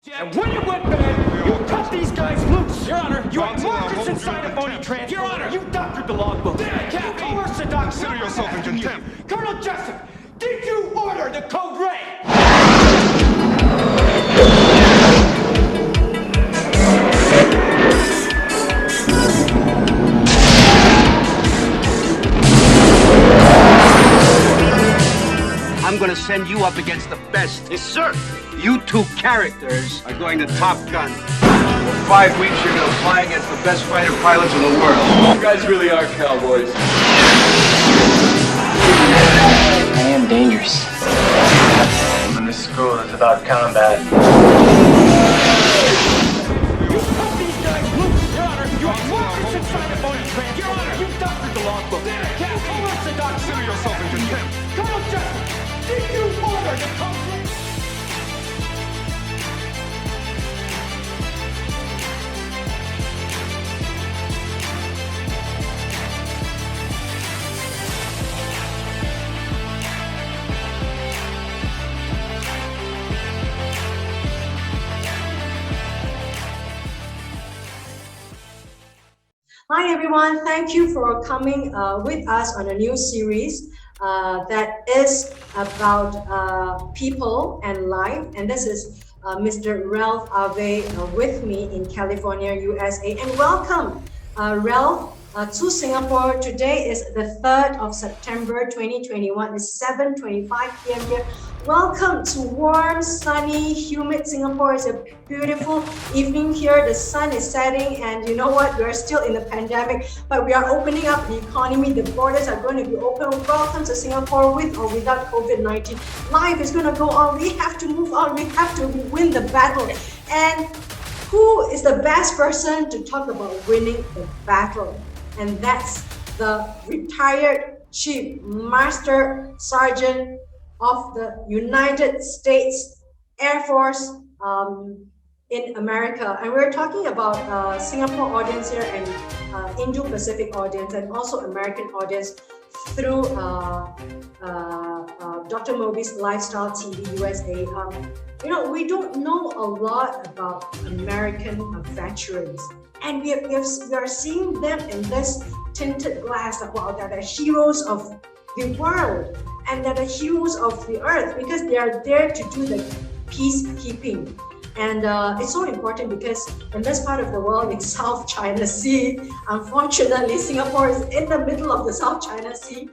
And when you went bad, you cut these guys loose. Your Honor, you had markers inside a phony transport. Your Honor, you doctored the logbook. You coerced the doc. Consider yourself in contempt. Colonel Jessup, did you order the code red? I'm gonna send you up against the best. Yes, sir. You two characters are going to Top Gun. For 5 weeks, you're gonna fly against the best fighter pilots in the world. You guys really are cowboys. I am dangerous. And this school is about combat. You cut these guys loose. Your Honor, you had markers inside a phony transport. Your Honor, you doctored the logbook. You coerced the doc. Consider yourself in contempt. Colonel Jessup, did you order the code red? Hi everyone, thank you for coming with us on a new series that is about people and life, and this is Mr. Ralph Ave with me in California, USA, and welcome Ralph to Singapore. Today is the 3rd of September 2021, it's 7:25 p.m. here. Welcome to warm, sunny, humid Singapore. It's a beautiful evening here. The sun is setting, and you know what? We're still in the pandemic, but we are opening up the economy. The borders are going to be open. Welcome to Singapore with or without COVID-19. Life is going to go on. We have to move on. We have to win the battle. And who is the best person to talk about winning the battle? And that's the retired Chief Master Sergeant of the United States Air Force in America. And we're talking about Singapore audience here and Indo-Pacific audience and also American audience through Dr. Moby's Lifestyle TV USA. You know, we don't know a lot about American veterans, and we are seeing them in this tinted glass that, wow, they're the heroes of the world and they're the heroes of the earth because they are there to do the peacekeeping. And it's so important because in this part of the world, in South China Sea, unfortunately, Singapore is in the middle of the South China Sea.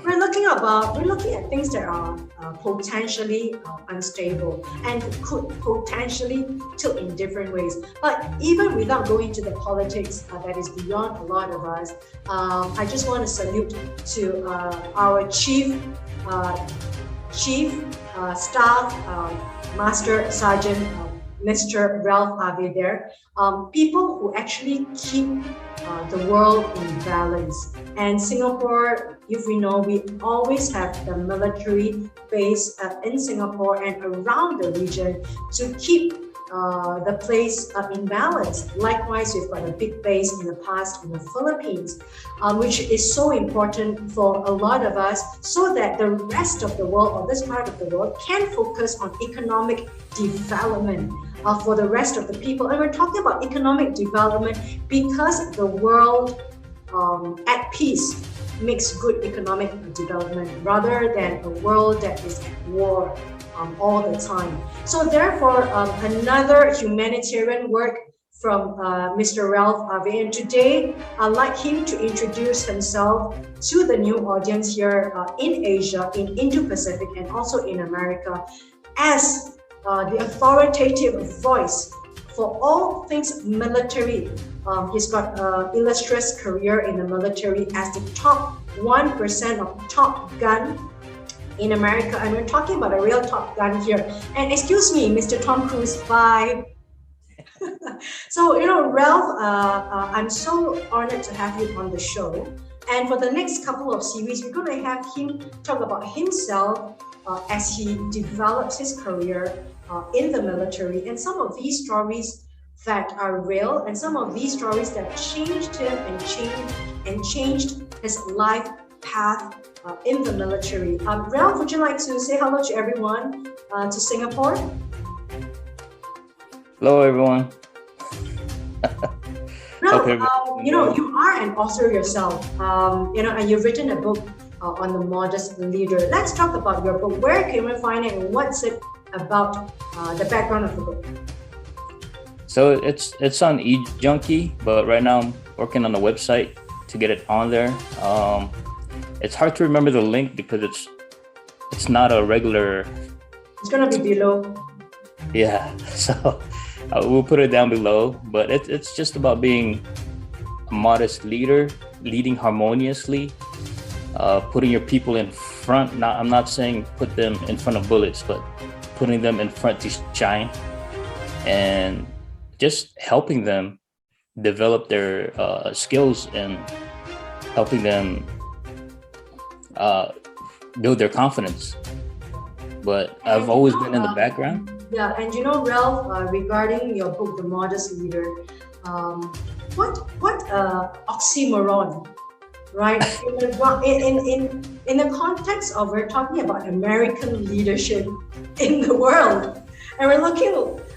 We're looking at things that are potentially unstable and could potentially tilt in different ways. But even without going to the politics that is beyond a lot of us, I just want to salute to our Chief Staff Master Sergeant Mr. Ralph Ave there. People who actually keep the world in balance. And Singapore, if we know, we always have the military base in Singapore and around the region to keep the place in balance. Likewise, we've got a big base in the past in the Philippines, which is so important for a lot of us so that the rest of the world, or this part of the world, can focus on economic development for the rest of the people. And we're talking about economic development because the world at peace makes good economic development rather than a world that is at war all the time. So therefore, another humanitarian work from Mr. Ralph Ave. And today, I'd like him to introduce himself to the new audience here in Asia, in Indo-Pacific, and also in America as the authoritative voice for all things military. He's got an illustrious career in the military as the top 1% of Top Gun in America, and we're talking about a real Top Gun here. And excuse me, Mr. Tom Cruise, bye. So, you know, Ralph, I'm so honored to have you on the show. And for the next couple of series, we're going to have him talk about himself as he develops his career in the military, and some of these stories that are real, and some of these stories that changed him and changed his life path in the military. Ralph, would you like to say hello to everyone to Singapore? Hello, everyone. Now, Okay. you are an author yourself, and you've written a book on the modest leader. Let's talk about your book. Where can we find it, and what's it about? The background of the book. So it's on eJunkie, but right now I'm working on the website to get it on there. It's hard to remember the link because it's not a regular. It's gonna be below. Yeah. So we'll put it down below. But it's just about being a modest leader, leading harmoniously, putting your people in front. I'm not saying put them in front of bullets, but putting them in front to shine, and just helping them develop their skills and helping them build their confidence. But I've always been in the background. Yeah, and Ralph, regarding your book, The Modest Leader, what oxymoron, right? In the context of, we're talking about American leadership in the world, and we're looking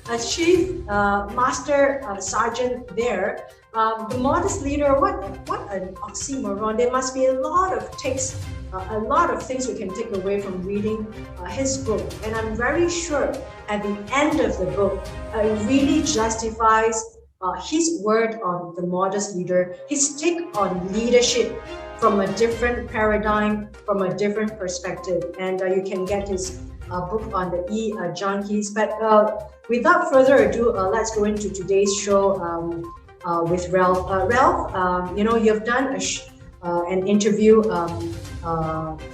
at Chief Master Sergeant there. The modest leader, what an oxymoron. There must be a lot of things we can take away from reading his book. And I'm very sure at the end of the book, it really justifies his word on the modest leader, his take on leadership from a different paradigm, from a different perspective. And you can get his book on the eJunkies. But without further ado, let's go into today's show with Ralph. Ralph, you've done an interview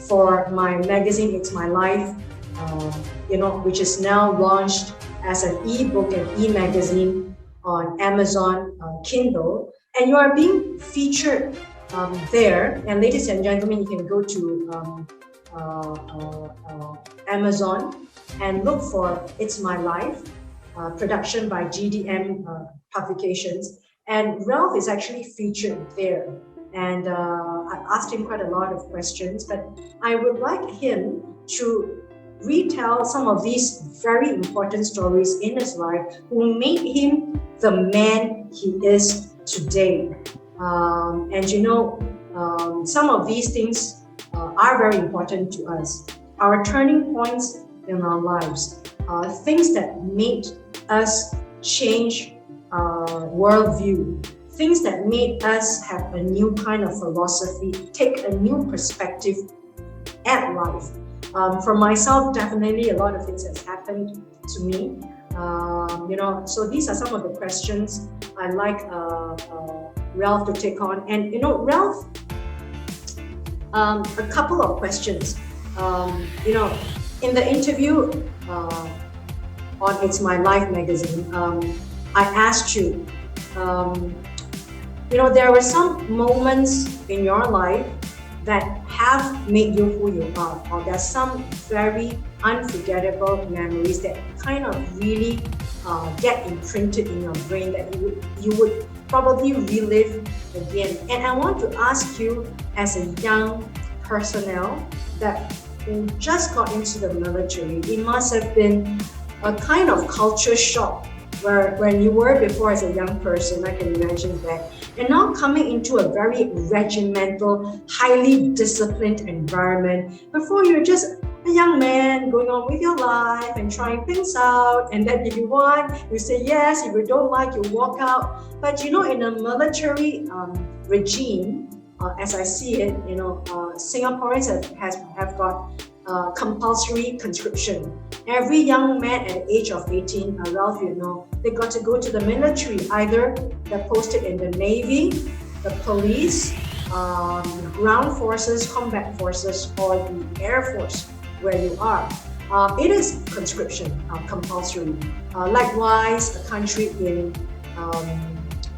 for my magazine, It's My Life, which is now launched as an e-book and e-magazine on Amazon Kindle, and you are being featured there. And ladies and gentlemen, you can go to Amazon and look for It's My Life, production by GDM Publications, and Ralph is actually featured there. And I asked him quite a lot of questions, but I would like him to retell some of these very important stories in his life who made him the man he is today. Some of these things are very important to us. Our turning points in our lives, things that made us change our worldview, things that made us have a new kind of philosophy, take a new perspective at life. For myself, definitely a lot of things has happened to me. So these are some of the questions I like Ralph to take on. And Ralph, a couple of questions. In the interview on It's My Life magazine, I asked you, there were some moments in your life that have made you who you are, or there's some very unforgettable memories that kind of really get imprinted in your brain that you would probably relive again. And I want to ask you, as a young personnel that just got into the military, it must have been a kind of culture shock when you were before as a young person, I can imagine that. And now coming into a very regimental, highly disciplined environment, before you're just a young man going on with your life and trying things out. And then if you want, you say yes. If you don't like, you walk out. But in a military regime, as I see it, Singaporeans have got compulsory conscription. Every young man at the age of 18, Ralph, they got to go to the military. Either they're posted in the Navy, the police, ground forces, combat forces, or the Air Force, where you are. It is conscription, compulsory. Likewise, a country in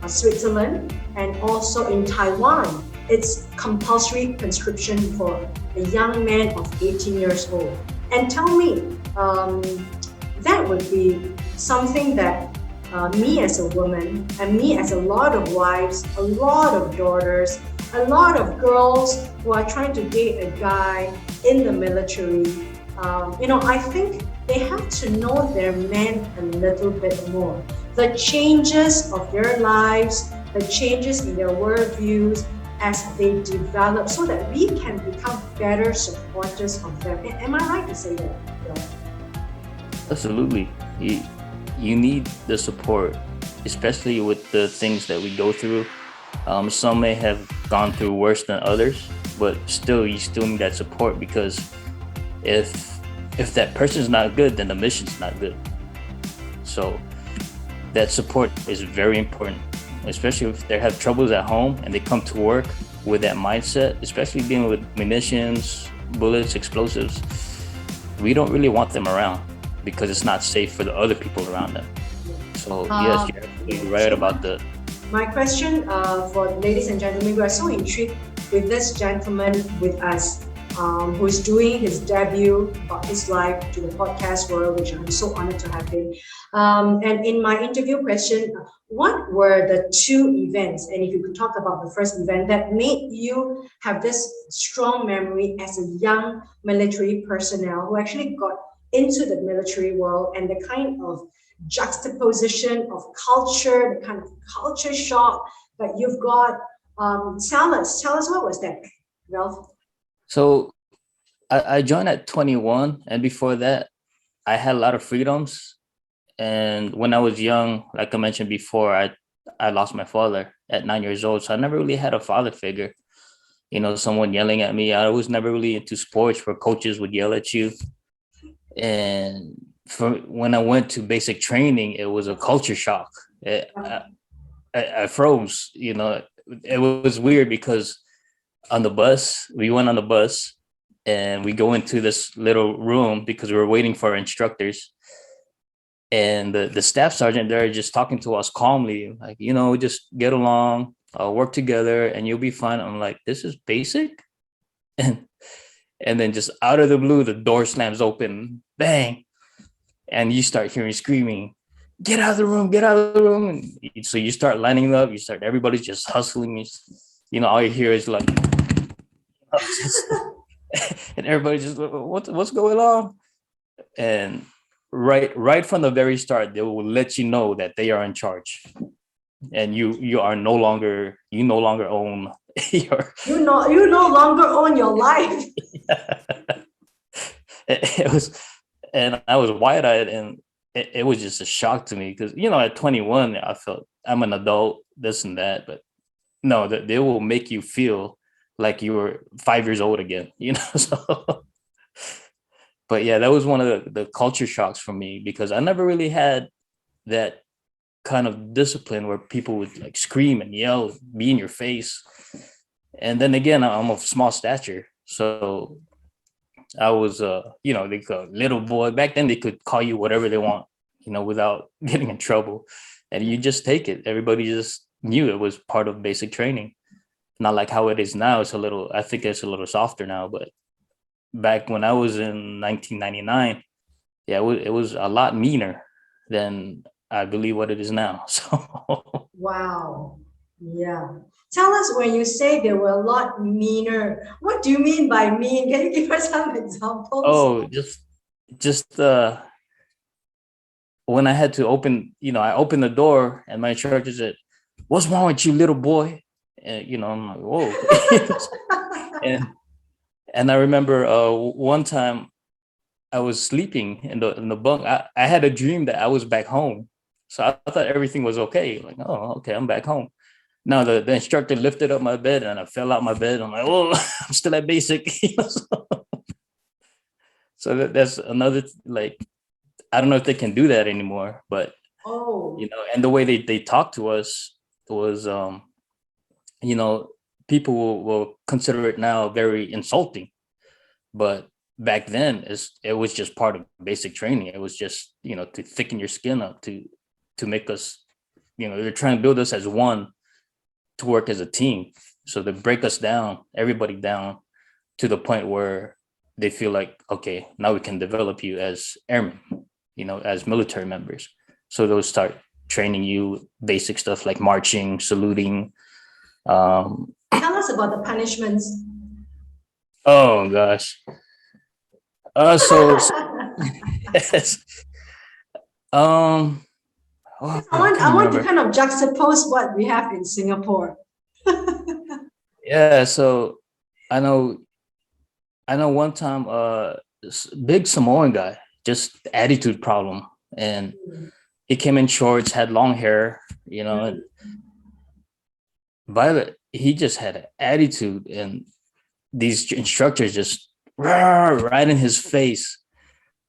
Switzerland and also in Taiwan, it's compulsory conscription for a young man of 18 years old. And tell me, that would be something that me as a woman, and me as a lot of wives, a lot of daughters, a lot of girls who are trying to date a guy in the military, I think they have to know their men a little bit more. The changes of their lives, the changes in their worldviews as they develop, so that we can become better supporters of them. Am I right to say that, Bill? Absolutely. You need the support, especially with the things that we go through. Some may have gone through worse than others, but still, you still need that support, because if that person's not good, then the mission's not good. So that support is very important, especially if they have troubles at home and they come to work with that mindset, especially dealing with munitions, bullets, explosives. We don't really want them around because it's not safe for the other people around them. So yes, you're absolutely right about the... My question for ladies and gentlemen, we are so intrigued with this gentleman with us, who is doing his debut about his life to the podcast world, which I'm so honored to have him. And in my interview question, what were the 2 events, and if you could talk about the first event that made you have this strong memory as a young military personnel who actually got into the military world, and the kind of juxtaposition of culture, the kind of culture shock that you've got. Tell us what was that, Ralph? So I joined at 21, and before that, I had a lot of freedoms. And when I was young, like I mentioned before, I lost my father at 9 years old. So I never really had a father figure, someone yelling at me. I was never really into sports where coaches would yell at you. And when I went to basic training, it was a culture shock. I froze, It was weird because we went on the bus and we go into this little room because we were waiting for our instructors. And the staff sergeant there just talking to us calmly, like, just get along, work together, and you'll be fine. I'm like, this is basic? And then just out of the blue, the door slams open, bang. And you start hearing screaming, get out of the room, get out of the room. And so you start lining up, everybody's just hustling. All you hear is like, and everybody just, what's going on? And right from the very start, they will let you know that they are in charge, and you no longer own your. You no longer own your life. It was, and I was wide-eyed, and it was just a shock to me because at 21, I felt I'm an adult, this and that, but no, they will make you feel like you were 5 years old again, So. But yeah, that was one of the culture shocks for me, because I never really had that kind of discipline where people would like scream and yell, be in your face. And then again, I'm of small stature. So I was, they call little boy. Back then they could call you whatever they want, without getting in trouble. And you just take it. Everybody just knew it was part of basic training. Not like how it is now. I think it's a little softer now, but back when I was in 1999, yeah, it was a lot meaner than I believe what it is now. So. Wow. Yeah. Tell us, when you say they were a lot meaner, what do you mean by mean? Can you give us some examples? Oh, just when I had to open, I opened the door and my instructor said, "What's wrong with you, little boy?" And, I'm like, whoa. And I remember one time I was sleeping in the bunk. I had a dream that I was back home. So I thought everything was okay. Like, oh, okay, I'm back home. Now the instructor lifted up my bed and I fell out my bed. I'm like, oh, I'm still at basic. So that's another, like, I don't know if they can do that anymore, but, and the way they talk to us was, people will consider it now very insulting, but back then it was just part of basic training. It was just, to thicken your skin up, to make us, they're trying to build us as one, to work as a team. So they break us down, everybody down, to the point where they feel like, okay, now we can develop you as airmen, as military members. So they'll start training you basic stuff like marching, saluting. Tell us about the punishments. Oh gosh. So Yes. Um. Oh, I I want, can't I want to remember. kind of juxtapose what we have in Singapore. Yeah. So I know. I know. One time, big Samoan guy, just attitude problem, and he came in shorts, had long hair, and Violet, he just had an attitude, and these instructors just right in his face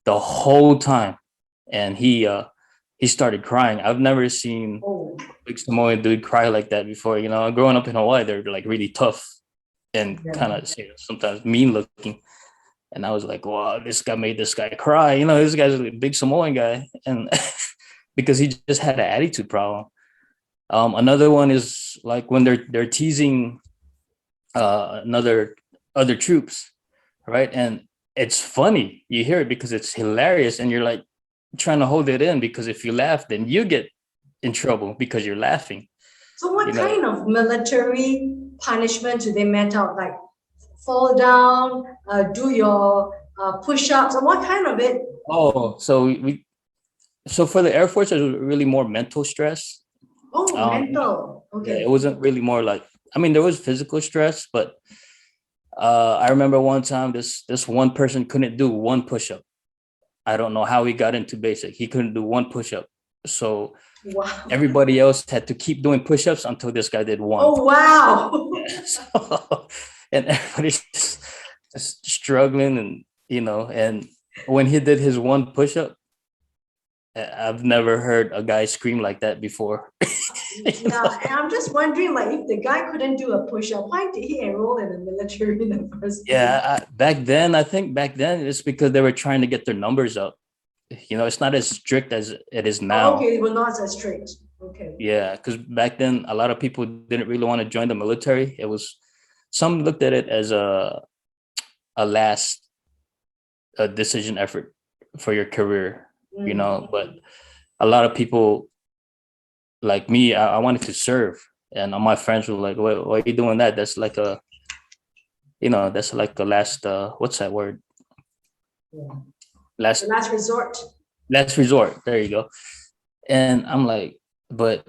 the whole time, and he started crying. I've never seen Oh, big Samoan dude cry like that before. Growing up in Hawaii, they're like really tough and yeah. kind of sometimes mean looking. And I was like, wow, this guy made this guy cry. This guy's a big Samoan guy, and because he just had an attitude problem. Another one is like when they're teasing another other troops, right? And it's funny. You hear it because it's hilarious, and you're like trying to hold it in because if you laugh, then you get in trouble because you're laughing. So what You know. kind of military punishment do they met out? Like fall down, do your push-ups, or what kind of it? Oh, so for the Air Force, it was really more mental stress. Oh, mental. Yeah, Okay. it wasn't really more like, I mean, there was physical stress, but I remember one time this one person couldn't do one push-up. I don't know how he got into basic. He couldn't do one push-up. So Wow. everybody else had to keep doing push-ups until this guy did one. Oh, wow. Yeah, and everybody's just struggling, and when he did his one push-up, I've never heard a guy scream like that before. Yeah, and I'm just wondering, like, if the guy couldn't do a push-up, why did he enroll in the military in the first place? Yeah, I think back then it's because they were trying to get their numbers up. It's not as strict as it is Oh, now. okay, well, not as strict. Okay. Yeah, because back then a lot of people didn't really want to join the military. Some looked at it as a last decision effort for your career, but a lot of people like me, I wanted to serve, and all my friends were like, why are you doing that? That's like a last, what's that word? Yeah. Last The last resort. last resort. There you go. And I'm like, but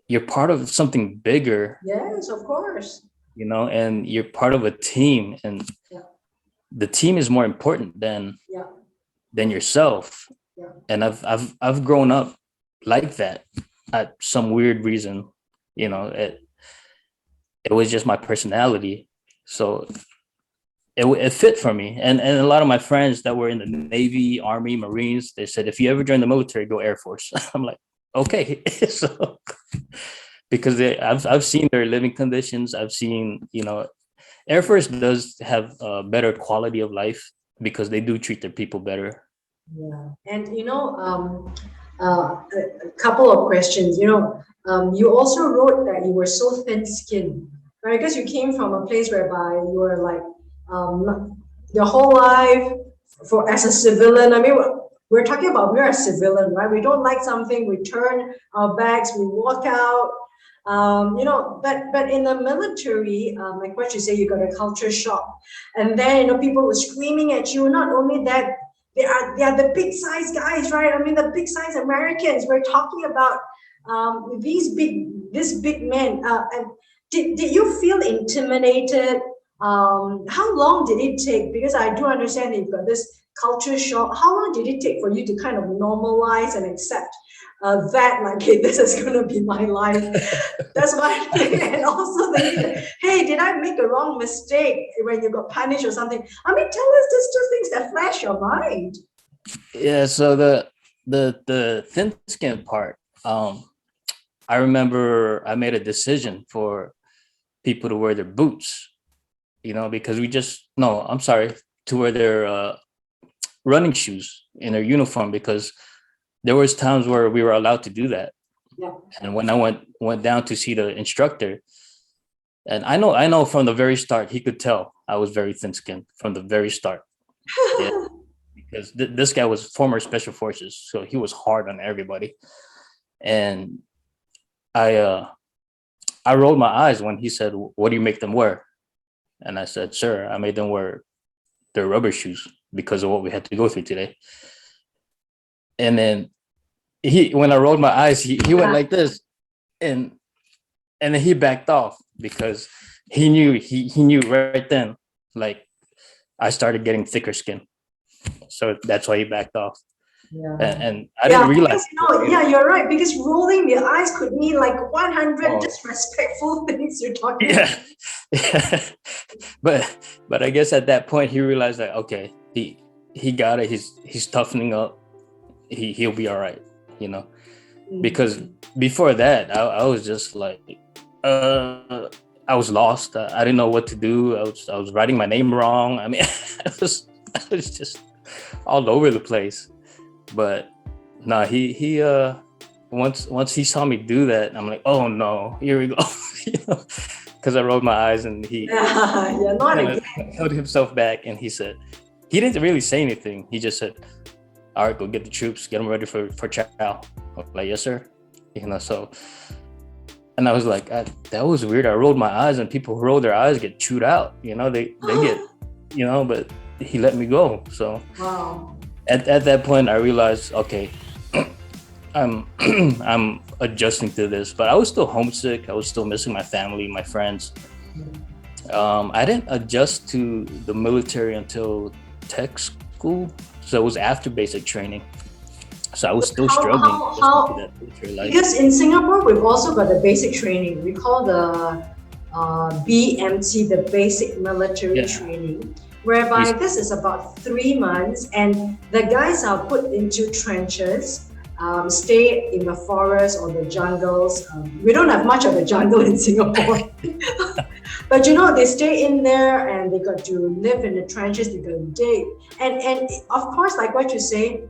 you're part of something bigger, Yes, of course. and you're part of a team, and Yeah. the team is more important Yeah. than yourself. Yeah. And I've grown up like that at some weird reason. It was just my personality. So it fit for me. And a lot of my friends that were in the Navy, Army, Marines, they said, if you ever join the military, go Air Force. I'm like, okay. So because I've seen their living conditions. I've seen, Air Force does have a better quality of life because they do treat their people better. Yeah. And a couple of questions. You also wrote that you were so thin-skinned, right? Because you came from a place whereby you were like your whole life as a civilian. I mean, we're talking about we're a civilian, right? We don't like something, we turn our backs, we walk out. But in the military, like what you say, you got a culture shock, and then people were screaming at you. Not only that, they are the big size guys, right? I mean, the big size Americans. We're talking about this big men. And did you feel intimidated? How long did it take? Because I do understand that you've got this culture shock. How long did it take for you to kind of normalize and accept that, like, hey, this is going to be my life? That's one thing. And also thinking, hey, did I make a wrong mistake when you got punished or something? I mean, tell us these two things that flash your mind. Yeah, so the thin skin part, I remember I made a decision for people to wear their boots, because to wear their running shoes in their uniform, because there was times where we were allowed to do that. Yeah. And when I went down to see the instructor, and I know from the very start, he could tell I was very thin-skinned from the very start. Yeah, because this guy was former special forces, so he was hard on everybody. And I rolled my eyes when he said, "What do you make them wear?" And I said, "Sir, I made them wear their rubber shoes because of what we had to go through today." And then when I rolled my eyes, he went like this, and then he backed off because he knew right then, like, I started getting thicker skin. So that's why he backed off. Yeah. And I didn't realize. Because, you're right. Because rolling the eyes could mean like 100 disrespectful things you're talking about. Yeah. But I guess at that point he realized that, okay, he got it. He's toughening up. He'll be all right, because before that I was just like, I was lost. I didn't know what to do. I was writing my name wrong. I mean, I was just all over the place. But no, he once he saw me do that, I'm like, oh no, here we go. Because I rolled my eyes and he held himself back, and he didn't really say anything. He just said, all right, go get the troops, get them ready for chow. I'm like, yes, sir. So, and I was like, that was weird. I rolled my eyes, and people who roll their eyes get chewed out. They get, but he let me go. So Wow. At that point, I realized, okay, I'm adjusting to this, but I was still homesick. I was still missing my family, my friends. I didn't adjust to the military until tech school. So it was after basic training. So I was still struggling. Because in Singapore, we've also got the basic training. We call the BMT, the basic military training, whereby this is about 3 months, and the guys are put into trenches, stay in the forest or the jungles. We don't have much of a jungle in Singapore. But they stay in there, and they got to live in the trenches, they got to dig. And of course, like what you say,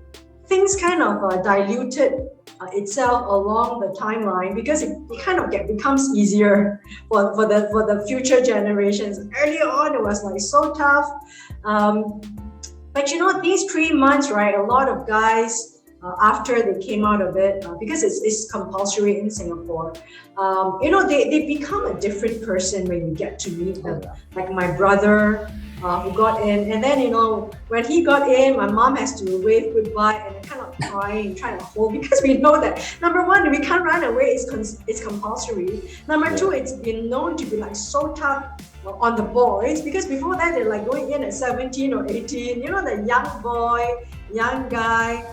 things kind of diluted itself along the timeline, because it kind of becomes easier for the future generations. Earlier on, it was like so tough. But these 3 months, right, a lot of guys, after they came out of it, because it's compulsory in Singapore, they become a different person when you get to meet them. Like my brother, who got in, and then when he got in, my mom has to wave goodbye and kind of crying, trying to hold, because we know that number one, we can't run away, it's compulsory. Number two, it's been known to be like so tough on the boys, because before that they're like going in at 17 or 18, the young boy, young guy,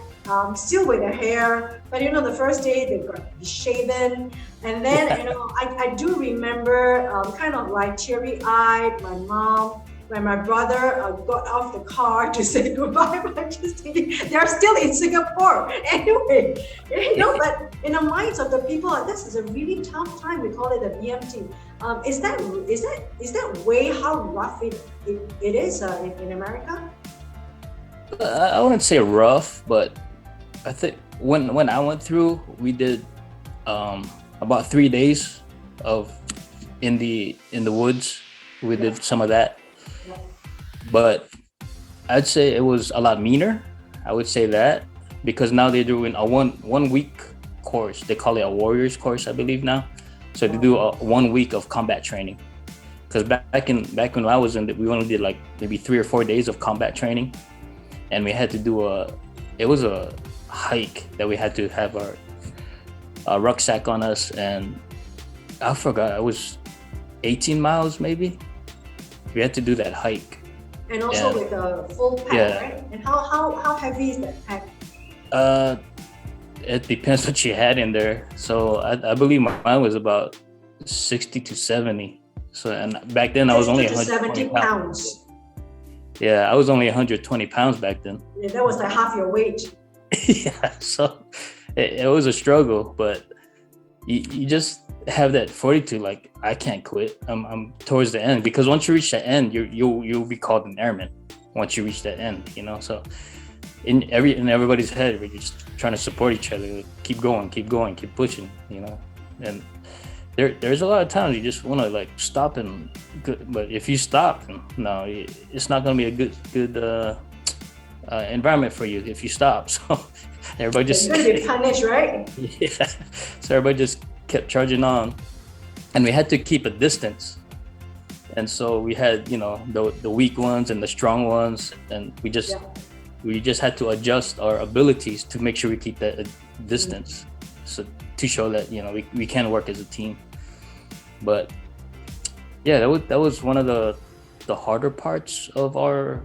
still with their hair, but the first day they got to be shaven, and then I do remember kind of like teary-eyed my mom when my brother got off the car to say goodbye. But I'm just thinking, they're still in Singapore anyway, but in the minds of the people, this is a really tough time. We call it a BMT. Is that way how rough it is in America? I wouldn't say rough, but I think when I went through, we did about 3 days of in the woods. We did some of that, but I'd say it was a lot meaner. I would say that, because now they're doing a one week course. They call it a warriors course, I believe now. So they do a 1 week of combat training. Because back when I was in it, we only did like maybe 3 or 4 days of combat training, and we had to do it was a hike that we had to have our rucksack on us, and I forgot, it was 18 miles maybe. We had to do that hike. And also with a full pack, right? And how heavy is that pack? It depends what you had in there. So I believe mine was about 60 to 70. So, and back then I was only 120 pounds. Yeah, I was only 120 pounds back then. Yeah, that was like half your weight. Yeah, so it was a struggle, but you just have that fortitude, like, I can't quit. I'm towards the end, because once you reach the end, you'll be called an airman once you reach that end, so in everybody's head, we're just trying to support each other, like, keep going, keep pushing, and there's a lot of times you just want to like stop, but if you stop, no, it's not going to be a good environment for you if you stop. So everybody just be punished, right? Yeah. So everybody just kept charging on, and we had to keep a distance. And so we had, the weak ones and the strong ones, and we we just had to adjust our abilities to make sure we keep that distance, so to show that we can work as a team. But yeah, that was one of the harder parts of our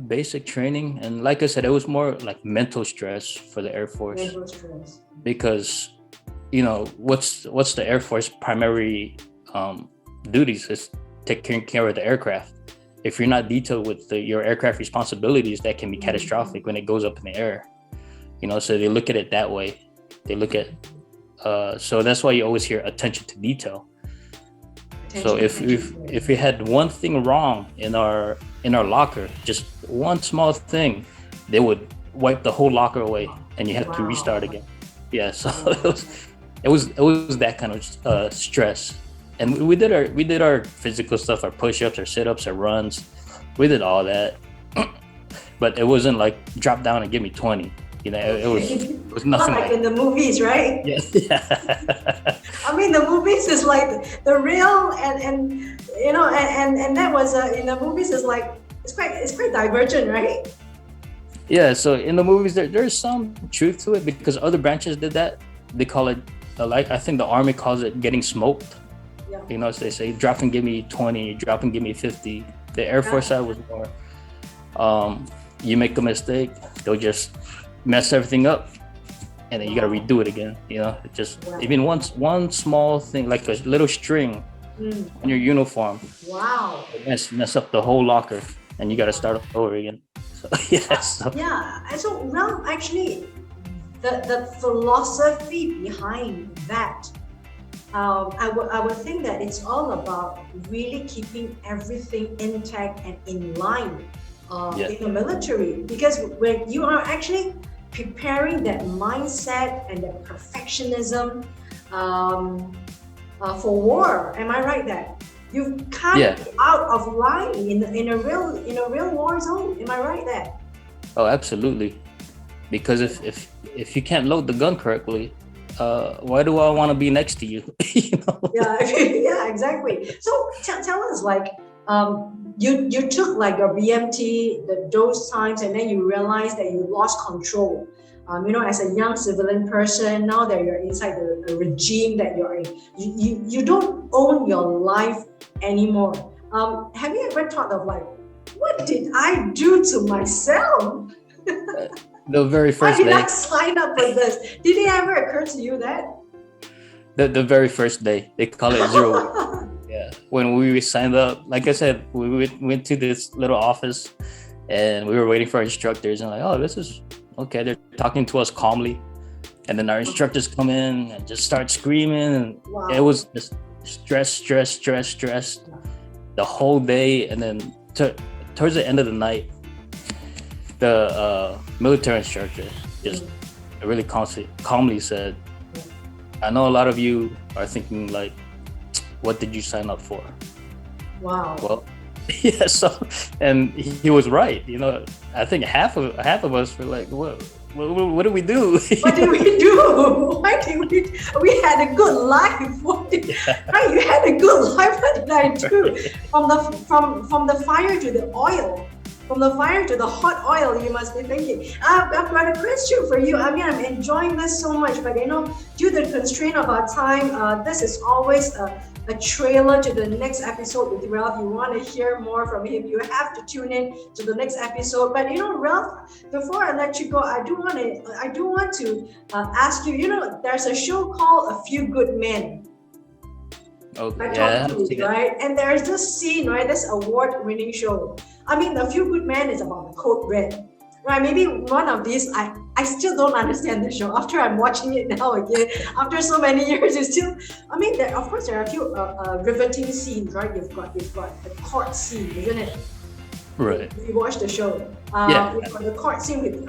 basic training. And like I said, it was more like mental stress for the Air Force. Mental stress. Because what's the Air Force primary duties is taking care of the aircraft. If you're not detailed with your aircraft responsibilities, that can be catastrophic when it goes up in the air. So they look at it that way. They look at so that's why you always hear attention to detail. So if we had one thing wrong in our locker, just one small thing, they would wipe the whole locker away, and you have to restart again. Yeah, so it was that kind of stress. And we did our physical stuff, our push-ups, our sit-ups, our runs. We did all that, but it wasn't like drop down and give me 20. It was nothing like in the movies, right? Yes. Yeah. I mean, the movies is like the real, and that was in the movies is like it's quite divergent, right? Yeah. So in the movies, there's some truth to it because other branches did that. They call it I think the Army calls it getting smoked. Yeah. As they say, drop and give me 20, drop and give me 50. The Air Force side was more, you make a mistake, they'll just mess everything up, and then you got to redo it again. It just even one small thing, like a little string on your uniform. Wow. Mess up the whole locker, and you got to start over again. So yeah. So Ralph, actually, the philosophy behind that. I would think that it's all about really keeping everything intact and in line in the military, because when you are actually preparing that mindset and that perfectionism for war, am I right that you can't be out of line in a real war zone? Am I right there? Oh, absolutely. Because if you can't load the gun correctly, why do I want to be next to you? Yeah, exactly. So tell us, like, you took like your BMT those times, and then you realized that you lost control. As a young civilian person, now that you're inside the regime that you're in, you don't own your life anymore. Have you ever thought of like, what did I do to myself? The very first day. Why did I sign up for this? Did it ever occur to you that? The very first day, they call it 0 week. Yeah. When we signed up, like I said, we went to this little office, and we were waiting for our instructors, and like, oh, this is okay. They're talking to us calmly, and then our instructors come in and just start screaming, and it was just stress the whole day. And then towards the end of the night, the military instructor just really calmly said, I know a lot of you are thinking like, what did you sign up for? Wow. Well, yeah, so, and he was right. I think half of us were like, what did we do? What did we do? Why did we had a good life? Right, you had a good life. What did I do? From the fire to the oil. From the fire to the hot oil, you must be thinking, I've got a question for you. I mean, I'm enjoying this so much, but due to the constraint of our time, this is always a trailer to the next episode with Ralph. You want to hear more from him, you have to tune in to the next episode. But Ralph, before I let you go, I do want to ask you, there's a show called A Few Good Men. Okay, right? And there's this scene, right? This award-winning show. I mean, A Few Good Men is about the code red, right? Maybe one of these, I still don't understand the show. After I'm watching it now again, after so many years, it's still, I mean, of course, there are a few riveting scenes, right? You've got the court scene, isn't it? Right. You watch the show. You've got the court scene with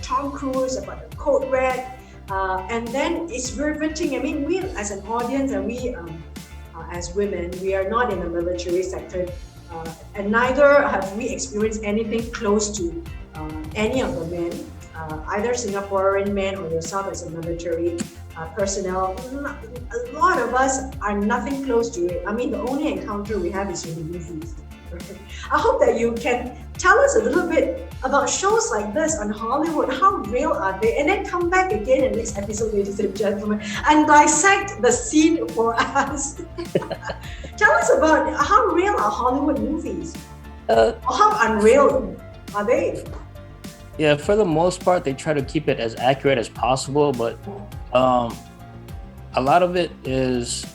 Tom Cruise about the code red. And then it's riveting. I mean, we as an audience, and we as women, we are not in the military sector, and neither have we experienced anything close to any of the men, either Singaporean men or yourself as a military personnel. A lot of us are nothing close to it. I mean, the only encounter we have is in the movies. I hope that you can tell us a little bit about shows like this on Hollywood. How real are they? And then come back again in the next episode, ladies and gentlemen, and dissect the scene for us. Tell us about how real are Hollywood movies? Or how unreal are they? Yeah, for the most part, they try to keep it as accurate as possible, but a lot of it is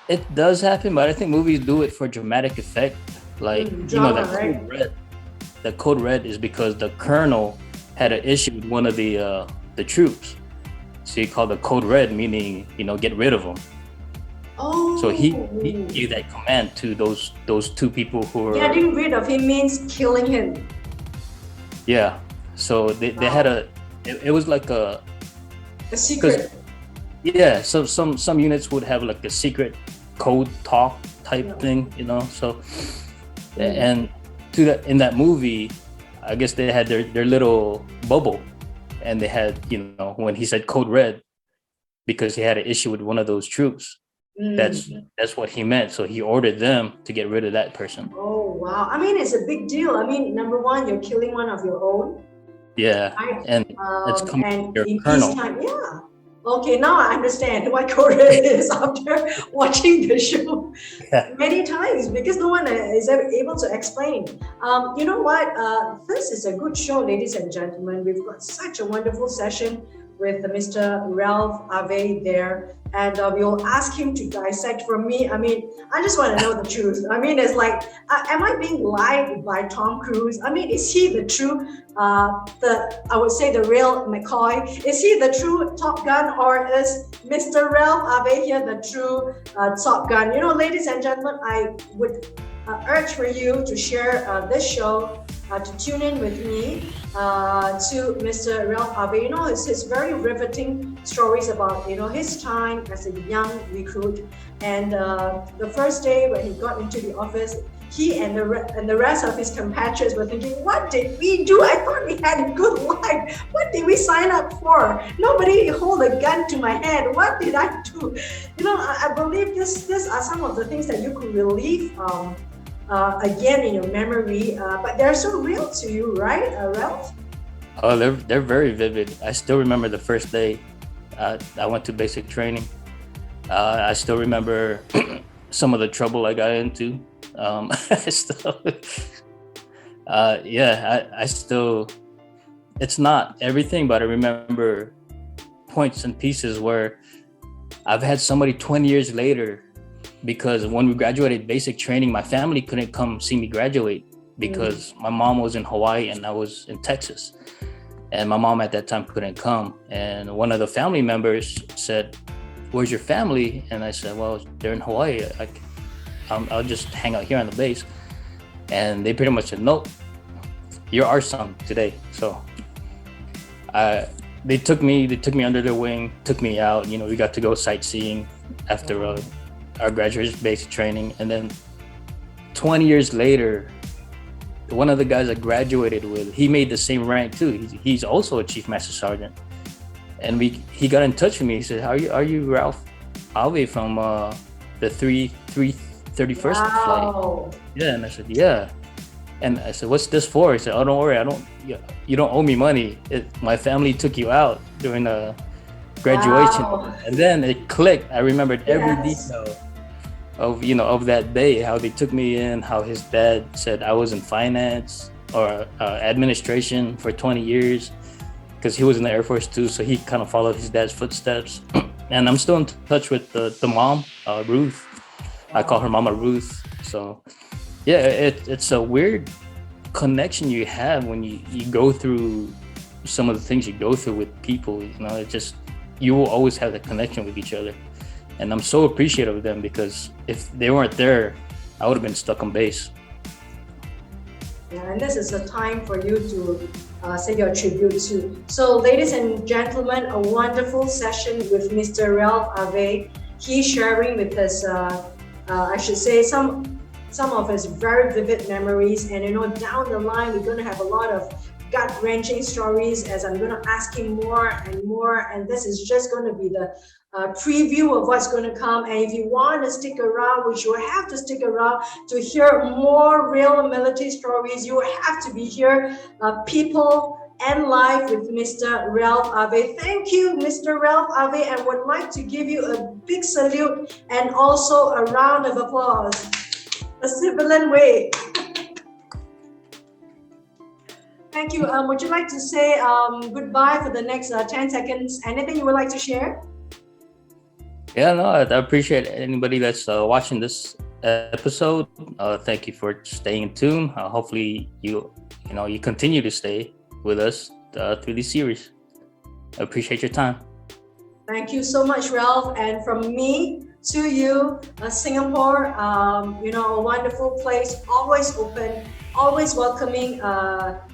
it does happen, but I think movies do it for dramatic effect. Like drama, that right? code red. The code red is because the colonel had an issue with one of the troops, so he called the code red, meaning get rid of him. Oh. So he gave that command to those two people who were Getting rid of him means killing him. Yeah. So they had it was like a secret. Yeah, so some units would have like a secret code talk type thing, so and in that movie, I guess they had their little bubble, and they had when he said code red because he had an issue with one of those troops. That's what he meant. So he ordered them to get rid of that person. Oh wow. I mean, it's a big deal. I mean, number one, you're killing one of your own. Yeah. Right? And it's coming from your in colonel. peacetime, yeah. Okay, now I understand why Korea is after watching the show many times, because no one is able to explain. You know what? This is a good show, ladies and gentlemen. We've got such a wonderful session with Mr. Ralph Ave there, and we'll ask him to dissect. From me, I mean, I just want to know the truth. I mean, it's like, am I being lied by Tom Cruise? I mean, is he the true, I would say the real McCoy? Is he the true Top Gun, or is Mr. Ralph Ave here the true Top Gun? Ladies and gentlemen, I would urge for you to share this show, to tune in with me to Mr. Ralph Ave. His very riveting stories about his time as a young recruit, and the first day when he got into the office, he and the rest of his compatriots were thinking, what did we do? I thought we had a good life. What did we sign up for? Nobody hold a gun to my head. What did I do? I believe these are some of the things that you could relieve again in your memory, but they're so real to you, right, Ralph? Oh, they're very vivid. I still remember the first day I went to basic training. I still remember some of the trouble I got into. I still, it's not everything, but I remember points and pieces where I've had somebody 20 years later, because when we graduated basic training, my family couldn't come see me graduate because my mom was in Hawaii and I was in Texas, and my mom at that time couldn't come. And one of the family members said, "Where's your family?" And I said, "Well, they're in Hawaii. I'll just hang out here on the base." And they pretty much said, "Nope, you're our son today." So they took me under their wing, took me out. We got to go sightseeing after our graduate basic training. And then 20 years later, one of the guys I graduated with, he made the same rank too. He's also a chief master sergeant. And he got in touch with me. He said, are you Ralph Ave from the 331st flight? Yeah. And I said, yeah. And I said, what's this for? He said, oh, don't worry, you don't owe me money. My family took you out during the graduation. Wow. And then it clicked. I remembered every detail of that day, how they took me in, how his dad said I was in finance or administration for 20 years, because he was in the Air Force too, so he kind of followed his dad's footsteps. And I'm still in touch with the mom, Ruth. I call her Mama Ruth. So yeah, it's a weird connection you have when you go through some of the things you go through with people. It just, you will always have that connection with each other. And I'm so appreciative of them, because if they weren't there, I would have been stuck on base. Yeah, and this is a time for you to say your tribute to. So, ladies and gentlemen, a wonderful session with Mr. Ralph Ave. He's sharing with us, I should say, some of his very vivid memories. And down the line, we're going to have a lot of gut-wrenching stories as I'm going to ask him more and more. And this is just going to be the preview of what's going to come. And if you want to stick around, which you have to stick around to hear more real military stories, you have to be here. People and Life with Mr. Ralph Ave. Thank you, Mr. Ralph Ave, and would like to give you a big salute and also a round of applause. A civilian way. Thank you. Would you like to say goodbye for the next 10 seconds? Anything you would like to share? Yeah, no, I appreciate anybody that's watching this episode. Thank you for staying in tune. Hopefully you continue to stay with us through this series. I appreciate your time. Thank you so much, Ralph. And from me to you, Singapore, a wonderful place, always open, always welcoming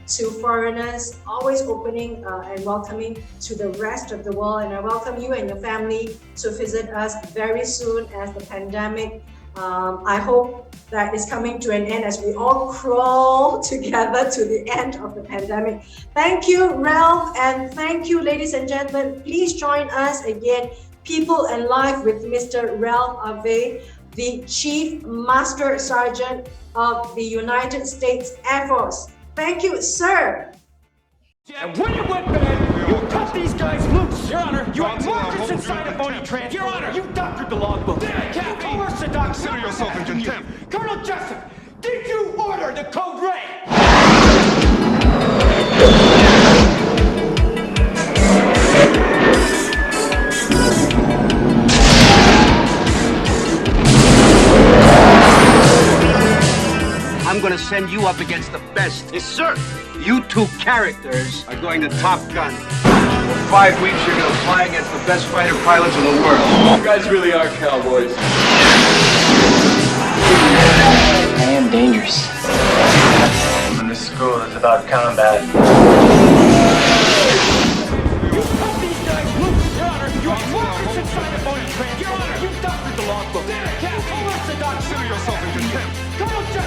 to foreigners, always opening and welcoming to the rest of the world. And I welcome you and your family to visit us very soon as the pandemic, I hope that is coming to an end as we all crawl together to the end of the pandemic. Thank you, Ralph, and thank you, ladies and gentlemen. Please join us again, People and Life with Mr. Ralph Ave, the Chief Master Sergeant of the United States Air Force. Thank you, sir. And when it went bad, you cut these guys loose. Your Honor, you had markers inside a phony trans. Your Honor, you doctored the logbook. You coerced the doc. Consider yourself in contempt. Colonel Jessup, did you order the code red? I'm gonna send you up against the best. Yes, sir. You two characters are going to Top Gun. For 5 weeks, you're gonna fly against the best fighter pilots in the world. You guys really are cowboys. I am dangerous. And this school is about combat. You cut these guys loose. Your Honor, you had markers inside a phony trans. Your Honor, you doctored the logbook. You coerced the doc. Consider yourself in contempt. Colonel Jessup,